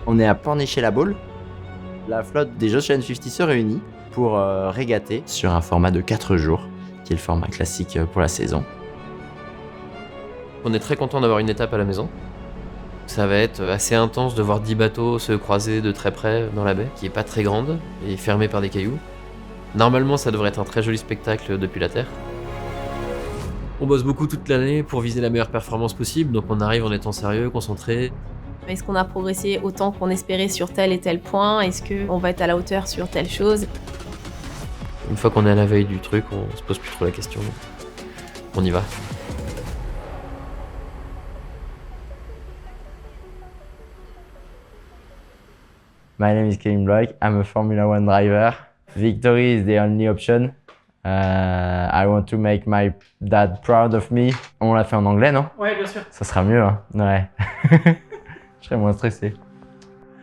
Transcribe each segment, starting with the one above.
On est à Pornichet-la-Baule. La flotte des Ocean 50 se réunit pour régater sur un format de 4 jours, qui est le format classique pour la saison. On est très content d'avoir une étape à la maison. Ça va être assez intense de voir 10 bateaux se croiser de très près dans la baie, qui est pas très grande et fermée par des cailloux. Normalement, ça devrait être un très joli spectacle depuis la terre. On bosse beaucoup toute l'année pour viser la meilleure performance possible, donc on arrive en étant sérieux, concentré. Est-ce qu'on a progressé autant qu'on espérait sur tel et tel point? Est-ce qu'on va être à la hauteur sur telle chose? Une fois qu'on est à la veille du truc, on se pose plus trop la question. On y va. My name is Kevin Block. I'm a Formula One driver. Victory is the only option. I want to make my dad proud of me. On l'a fait en anglais, non? Ouais, bien sûr. Ça sera mieux, hein? Ouais. Je serai moins stressé.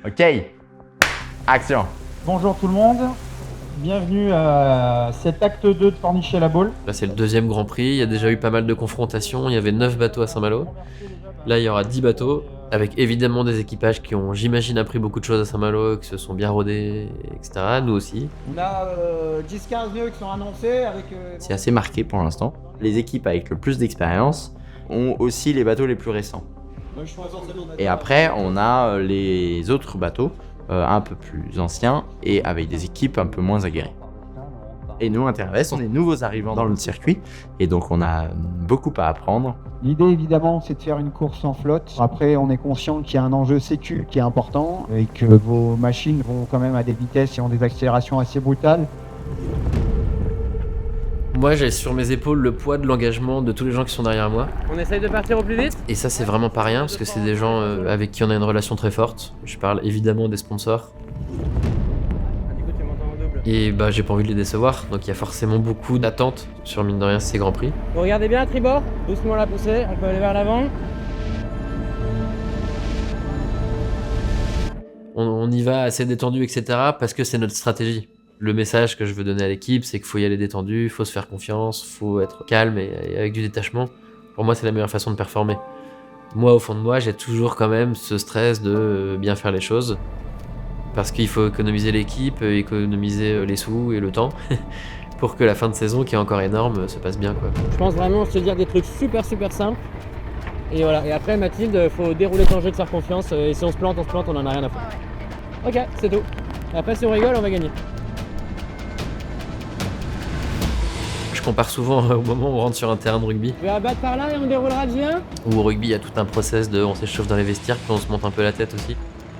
Ok. Action. Bonjour tout le monde. Bienvenue à cet acte 2 de Pornichet-la-Baule. Là, c'est le deuxième Grand Prix. Il y a déjà eu pas mal de confrontations. Il y avait 9 bateaux à Saint-Malo. Là, il y aura 10 bateaux, avec évidemment des équipages qui ont, j'imagine, appris beaucoup de choses à Saint-Malo, qui se sont bien rodés, etc. Nous aussi. On a 10-15 nœuds qui sont annoncés avec... C'est assez marqué pour l'instant. Les équipes avec le plus d'expérience ont aussi les bateaux les plus récents. Et après, on a les autres bateaux un peu plus anciens et avec des équipes un peu moins aguerries. Et nous, Intervest, on est nouveaux arrivants dans le circuit et donc on a beaucoup à apprendre. L'idée, évidemment, c'est de faire une course en flotte. Après, on est conscient qu'il y a un enjeu sécu qui est important et que vos machines vont quand même à des vitesses et ont des accélérations assez brutales. Moi, j'ai sur mes épaules le poids de l'engagement de tous les gens qui sont derrière moi. On essaye de partir au plus vite. Et ça, c'est vraiment pas rien, parce que c'est des gens avec qui on a une relation très forte. Je parle évidemment des sponsors. Du coup, tu montes en double. Et bah, j'ai pas envie de les décevoir, donc il y a forcément beaucoup d'attentes sur, mine de rien, ces Grands Prix. Vous regardez bien à tribord, doucement la poussée, on peut aller vers l'avant. On y va assez détendu, etc., parce que c'est notre stratégie. Le message que je veux donner à l'équipe, c'est qu'il faut y aller détendu, il faut se faire confiance, il faut être calme et avec du détachement. Pour moi, c'est la meilleure façon de performer. Moi, au fond de moi, j'ai toujours quand même ce stress de bien faire les choses. Parce qu'il faut économiser l'équipe, économiser les sous et le temps, pour que la fin de saison, qui est encore énorme, se passe bien, quoi. Je pense vraiment se dire des trucs super simples. Et voilà, et après Mathilde, faut dérouler ton jeu de faire confiance. Et si on se plante, on en a rien à foutre. Ok, c'est tout. Après, si on rigole, on va gagner. Je compare souvent au moment où on rentre sur un terrain de rugby, On va abattre par là et on déroulera de G1. où au rugby, il y a tout un process de on s'échauffe dans les vestiaires, puis on se monte un peu la tête aussi.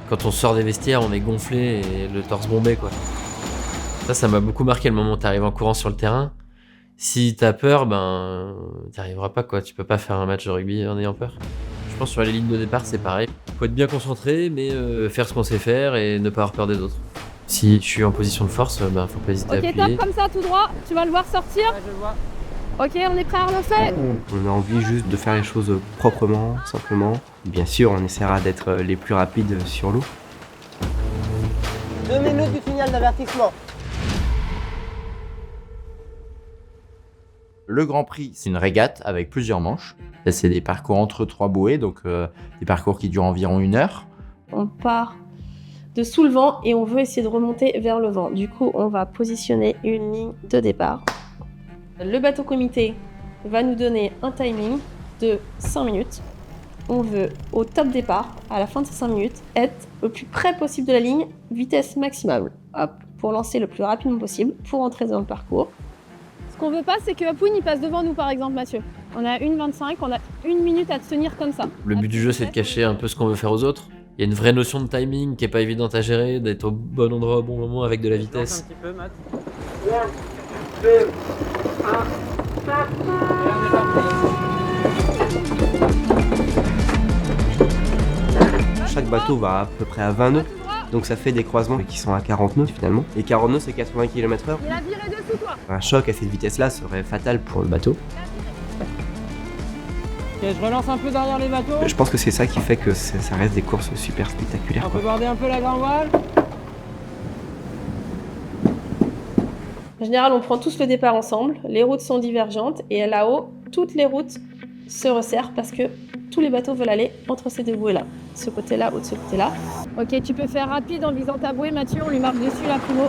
Quand on sort des vestiaires, on est gonflé et le torse bombé, quoi. Ça m'a beaucoup marqué le moment où t'arrives en courant sur le terrain. Si t'as peur, ben, t'y arriveras pas, quoi. Tu peux pas faire un match de rugby en ayant peur. Je pense sur les lignes de départ, c'est pareil. Faut être bien concentré, mais faire ce qu'on sait faire et ne pas avoir peur des autres. Si je suis en position de force, ben, faut pas hésiter à Ok, appuyer. top, comme ça, tout droit. Tu vas le voir sortir. Ouais, je le vois. Ok, on est prêt à relancer. On a envie juste de faire les choses proprement, simplement. Bien sûr, on essaiera d'être les plus rapides sur l'eau. 2 minutes du signal d'avertissement. Le Grand Prix, c'est une régate avec plusieurs manches. Ça, c'est des parcours entre 3 bouées, donc des parcours qui durent environ 1 heure. On part de sous le vent et on veut essayer de remonter vers le vent. Du coup, on va positionner une ligne de départ. Le bateau comité va nous donner un timing de 5 minutes. On veut, au top départ, à la fin de ces 5 minutes, être le plus près possible de la ligne, vitesse maximale. Hop, pour lancer le plus rapidement possible, pour entrer dans le parcours. Ce qu'on veut pas, c'est que Apoun il passe devant nous, par exemple, Mathieu. On a 1,25, on a 1 minute à te tenir comme ça. Le but du jeu, c'est de cacher un peu ce qu'on veut faire aux autres. Il y a une vraie notion de timing qui est pas évidente à gérer, d'être au bon endroit au bon moment avec de la vitesse. Un petit peu, Matt. Chaque bateau va à peu près à 20 nœuds, donc ça fait des croisements qui sont à 40 nœuds finalement. Et 40 nœuds, c'est 80 km/h. Il a viré dessous, toi. Un choc à cette vitesse-là serait fatal pour le bateau. Ok, je relance un peu derrière les bateaux. Je pense que c'est ça qui fait que ça reste des courses super spectaculaires, On quoi. peut border un peu la grande voile. En général, on prend tous le départ ensemble, les routes sont divergentes et là-haut, toutes les routes se resserrent parce que tous les bateaux veulent aller entre ces deux bouées-là, ce côté-là ou de ce côté-là. Ok, tu peux faire rapide en visant ta bouée, Mathieu, on lui marche dessus là, Primo.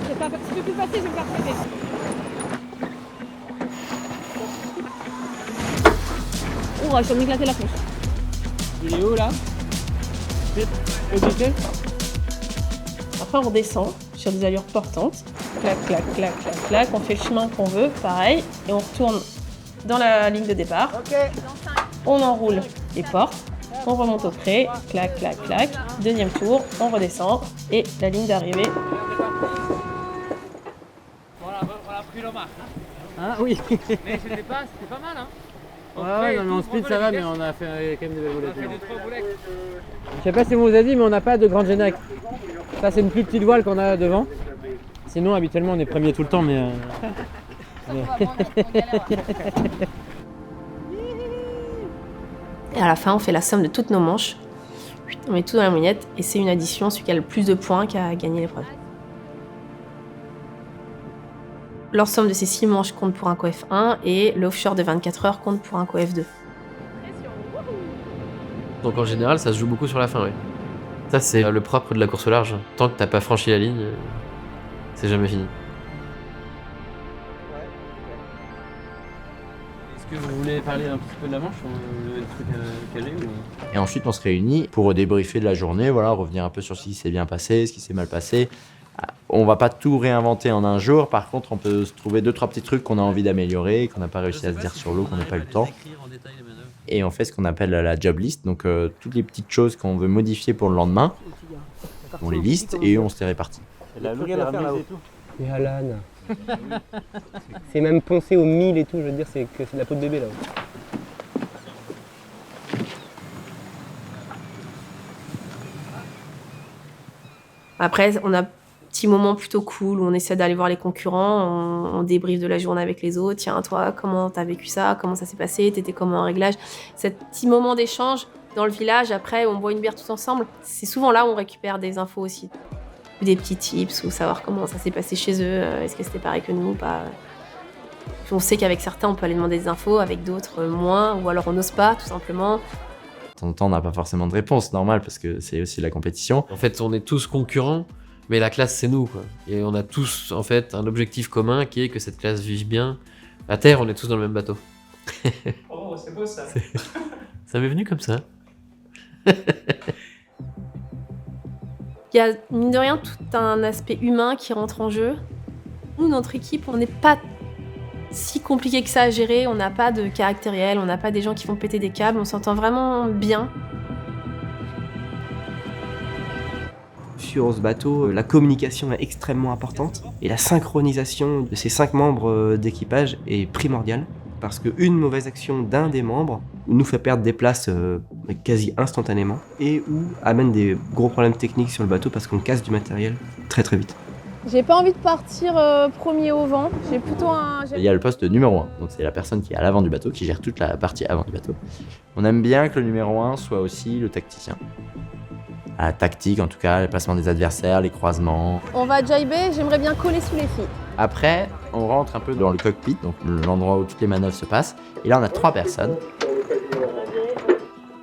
Si tu peux plus passer, je vais me faire traiter. Ouah, je vais m'éclater la couche. Il est où là? Au-dessus. Après, on redescend sur des allures portantes. Clac, clac, clac, clac, clac. On fait le chemin qu'on veut, pareil. Et on retourne dans la ligne de départ. On enroule les portes. On remonte au pré. Clac, clac, clac. Deuxième tour, on redescend. Et la ligne d'arrivée. Voilà, on a pris le marque. Ah oui. Mais c'était pas mal, hein. Ouais, non, mais en speed ça va, mais on a fait quand même des belles boulettes. On a fait 2-3 boulettes. Je sais pas si on vous a dit, mais on n'a pas de grande génac. Ça, c'est une plus petite voile qu'on a devant. Sinon, habituellement, on est premier tout le temps, mais. Et à la fin, on fait la somme de toutes nos manches. On met tout dans la moulinette et c'est une addition. Celui qui a le plus de points qui a gagné l'épreuve. L'ensemble de ces 6 manches compte pour un coef 1 et l'offshore de 24 heures compte pour un coef 2. Donc en général, ça se joue beaucoup sur la fin, oui. Ça, c'est le propre de la course au large. Tant que t'as pas franchi la ligne, c'est jamais fini. Est-ce que vous voulez parler un petit peu de la manche ou des trucs calés ou... Et ensuite, on se réunit pour débriefer de la journée, voilà, revenir un peu sur ce qui s'est bien passé, ce qui s'est mal passé. On va pas tout réinventer en un jour, par contre, on peut se trouver 2-3 petits trucs qu'on a envie d'améliorer, qu'on n'a pas réussi à se dire sur l'eau, qu'on n'a pas eu le temps. Et on fait ce qu'on appelle la job list, donc toutes les petites choses qu'on veut modifier pour le lendemain, on les liste et on se les répartit. Et Alan. C'est même poncé au 1000 et tout, je veux dire, c'est de la peau de bébé là. Après, on a un petit moment plutôt cool où on essaie d'aller voir les concurrents, on débriefe de la journée avec les autres. Tiens, toi, comment t'as vécu ça? Comment ça s'est passé? T'étais comment en réglage? Cet petit moment d'échange dans le village, après, on boit une bière tous ensemble. C'est souvent là où on récupère des infos aussi. Des petits tips ou savoir comment ça s'est passé chez eux. Est-ce que c'était pareil que nous ou pas? On sait qu'avec certains, on peut aller demander des infos, avec d'autres, moins. Ou alors on n'ose pas, tout simplement. De temps en temps, on n'a pas forcément de réponse, normal, parce que c'est aussi la compétition. En fait, on est tous concurrents, mais la classe, c'est nous, quoi. Et on a tous, en fait, un objectif commun qui est que cette classe vive bien. À terre, on est tous dans le même bateau. Oh, c'est beau ça. Ça m'est venu comme ça. Il y a, mine de rien, tout un aspect humain qui rentre en jeu. Nous, notre équipe, on n'est pas si compliqué que ça à gérer. On n'a pas de caractériel, on n'a pas des gens qui vont péter des câbles. On s'entend vraiment bien. Sur ce bateau, la communication est extrêmement importante et la synchronisation de ces 5 membres d'équipage est primordiale parce qu'une mauvaise action d'un des membres nous fait perdre des places quasi instantanément et ou amène des gros problèmes techniques sur le bateau parce qu'on casse du matériel très très vite. J'ai pas envie de partir premier au vent, j'ai plutôt un... Il y a le poste numéro 1, donc c'est la personne qui est à l'avant du bateau, qui gère toute la partie avant du bateau. On aime bien que le numéro 1 soit aussi le tacticien. La tactique, en tout cas, le placement des adversaires, les croisements. On va jiber, j'aimerais bien coller sous les filles. Après, on rentre un peu dans le cockpit, donc l'endroit où toutes les manœuvres se passent. Et là, on a 3 personnes.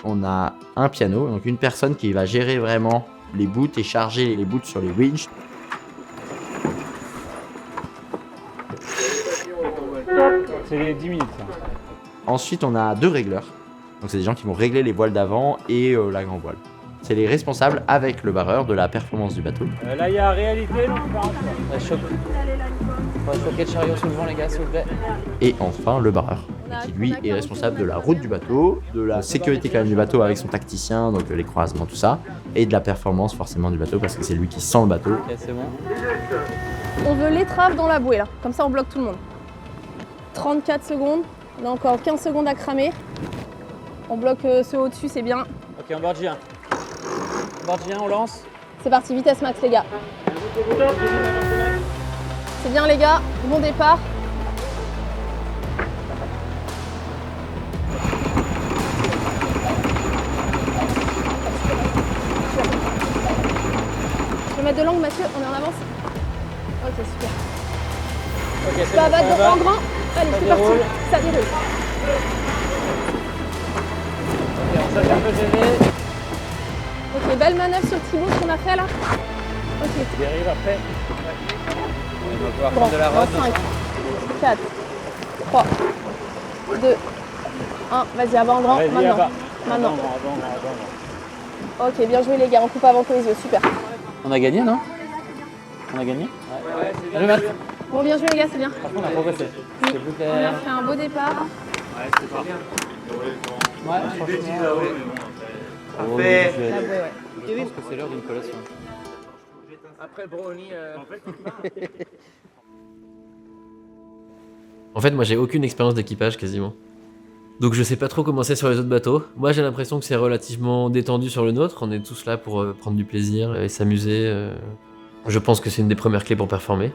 On a un piano, donc une personne qui va gérer vraiment les boots et charger les boots sur les winches. C'est les 10 minutes ça. Ensuite, on a 2 régleurs. Donc, c'est des gens qui vont régler les voiles d'avant et la grand voile. C'est les responsables avec le barreur de la performance du bateau. Là, il y a réalité, non? On va choquer le chariot sous le vent, les gars, s'il vous plaît. Et enfin, le barreur, qui lui est responsable de la route du bateau, de la sécurité quand même du bateau avec son tacticien, donc les croisements, tout ça, et de la performance forcément du bateau parce que c'est lui qui sent le bateau. Ok, c'est bon. On veut l'étrave dans la bouée là, comme ça on bloque tout le monde. 34 secondes, on a encore 15 secondes à cramer. On bloque ceux au-dessus, c'est bien. Ok, on board J1. On board J1, on lance. C'est parti, vitesse max les gars. C'est bien les gars, bon départ. Je vais mettre de l'angle Mathieu, on est en avance. Ok super. Ok, c'est Ça bon, va ça va. en grand. Allez, c'est parti, ça déroule. Ok, ça fait un peu gêné. Ok, belle manœuvre sur Thibaut, ce qu'on a fait là. Ok. Dérive après. On va pouvoir Bon, prendre de la dans rode. 5, 4, 3, 2, 1. Vas-y, avant grand, Vas-y, maintenant. avant. Maintenant. Avant. Ok, bien joué les gars, on coupe avant tous les yeux, super. On a gagné, non? On a gagné? Ouais. Matt. Bon, bien joué les gars, c'est bien. Par contre, on a progressé. C'est plus On a clair. fait un beau départ. Ouais, franchement. Parfait. La bouée, ouais. Je pense que c'est l'heure d'une collation. Après le brownie. En fait, moi j'ai aucune expérience d'équipage quasiment. Donc je sais pas trop comment c'est sur les autres bateaux. Moi j'ai l'impression que c'est relativement détendu sur le nôtre. On est tous là pour prendre du plaisir et s'amuser. Je pense que c'est une des premières clés pour performer.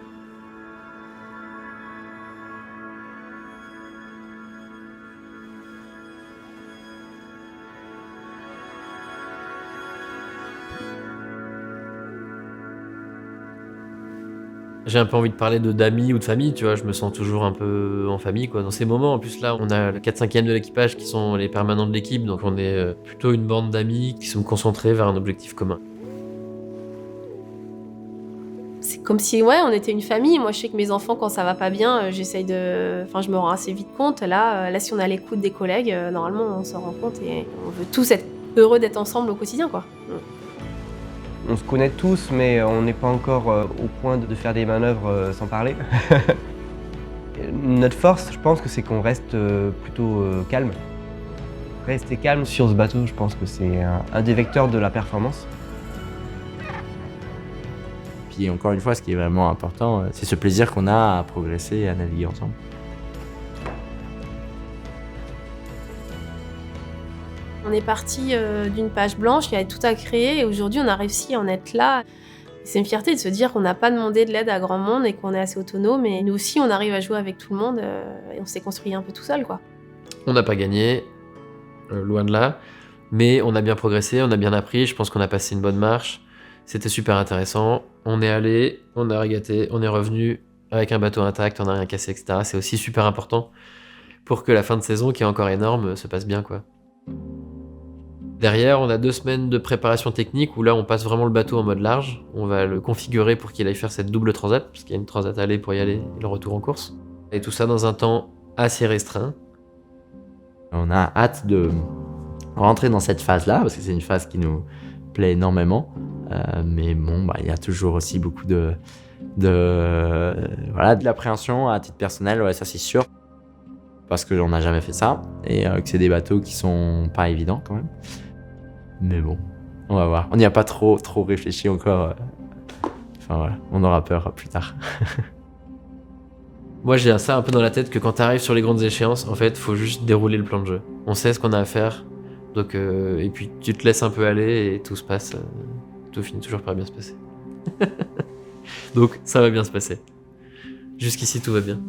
J'ai un peu envie de parler d'amis ou de famille, tu vois, je me sens toujours un peu en famille, quoi. Dans ces moments, en plus là, on a le 4/5e de l'équipage qui sont les permanents de l'équipe, donc on est plutôt une bande d'amis qui sont concentrés vers un objectif commun. C'est comme si, ouais, on était une famille. Moi, je sais que mes enfants, quand ça va pas bien, j'essaye de... Enfin, je me rends assez vite compte. Là, si on a l'écoute des collègues, normalement, on s'en rend compte et on veut tous être heureux d'être ensemble au quotidien, quoi. On se connaît tous, mais on n'est pas encore au point de faire des manœuvres sans parler. Notre force, je pense que c'est qu'on reste plutôt calme. Rester calme sur ce bateau, je pense que c'est un des vecteurs de la performance. Puis encore une fois, ce qui est vraiment important, c'est ce plaisir qu'on a à progresser et à naviguer ensemble. On est parti d'une page blanche, il y avait tout à créer et aujourd'hui on a réussi à en être là. C'est une fierté de se dire qu'on n'a pas demandé de l'aide à grand monde et qu'on est assez autonome et nous aussi on arrive à jouer avec tout le monde et on s'est construit un peu tout seul, quoi. On n'a pas gagné, loin de là, mais on a bien progressé, on a bien appris, je pense qu'on a passé une bonne marche. C'était super intéressant, on est allé, on a régaté, on est revenu avec un bateau intact, on n'a rien cassé, etc. C'est aussi super important pour que la fin de saison, qui est encore énorme, se passe bien, quoi. Derrière, on a 2 semaines de préparation technique où là, on passe vraiment le bateau en mode large. On va le configurer pour qu'il aille faire cette double transat, parce qu'il y a une transat aller pour y aller et le retour en course. Et tout ça dans un temps assez restreint. On a hâte de rentrer dans cette phase-là, parce que c'est une phase qui nous plaît énormément. Mais bon, il y a toujours aussi beaucoup de l'appréhension à titre personnel, ouais, ça c'est sûr. Parce qu'on n'a jamais fait ça, et que c'est des bateaux qui sont pas évidents quand même. Mais bon, on va voir. On n'y a pas trop réfléchi encore. Enfin voilà, on aura peur plus tard. Moi, j'ai ça un peu dans la tête que quand t'arrives sur les grandes échéances, en fait, faut juste dérouler le plan de jeu. On sait ce qu'on a à faire, donc et puis tu te laisses un peu aller et tout se passe. Tout finit toujours par bien se passer. Donc ça va bien se passer. Jusqu'ici, tout va bien.